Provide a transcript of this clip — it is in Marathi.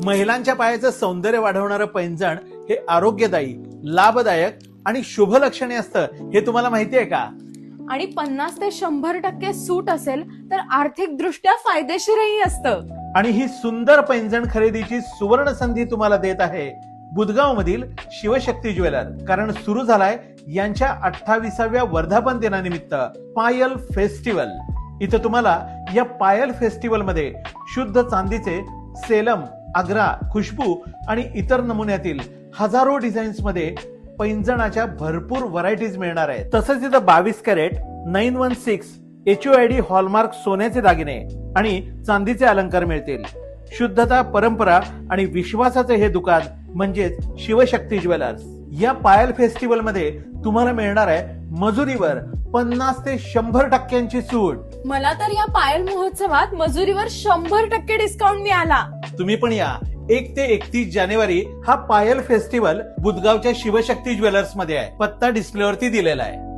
महिलांच्या पायाचं सौंदर्य वाढवणारं पैंजण हे आरोग्यदायी, लाभदायक आणि शुभ लक्षणे असतं हे तुम्हाला माहिती आहे का? आणि 50 ते 100% सूट असेल तर आर्थिक दृष्ट्या फायदेशीरही असतं. आणि ही सुंदर पैंजण खरेदीची सुवर्ण संधी तुम्हाला देत आहे बुधगाव मधील शिवशक्ती ज्वेलर. कारण सुरू झालाय यांच्या 28व्या वर्धापन दिनानिमित्त पायल फेस्टिवल. इथं तुम्हाला या पायल फेस्टिवल मध्ये शुद्ध चांदीचे सेलम, आग्रा, खुशबू आणि इतर नमुन्यातील हजारो डिझाईन्स मध्ये पैंजणाच्या भरपूर व्हरायटीज मिळणार आहेत. तसंच इथं 22 कॅरेट 916 HUID हॉलमार्क सोन्याचे दागिने आणि चांदीचे अलंकार मिळतील. शुद्धता, परंपरा आणि विश्वासाचे हे दुकान म्हणजेच शिवशक्ती ज्वेलर्स. या पायल फेस्टिवल मध्ये तुम्हाला मिळणार आहे मजुरीवर 50 ते 100% सूट. मला तर या पायल महोत्सवात मजुरीवर 100% डिस्काउंट मिळाला. तुम्ही पण या. 1 ते 31 जानेवारी हा पायल फेस्टिवल बुधगावच्या शिवशक्ती ज्वेलर्स मध्ये आहे. पत्ता डिस्प्लेवरती दिलेला आहे.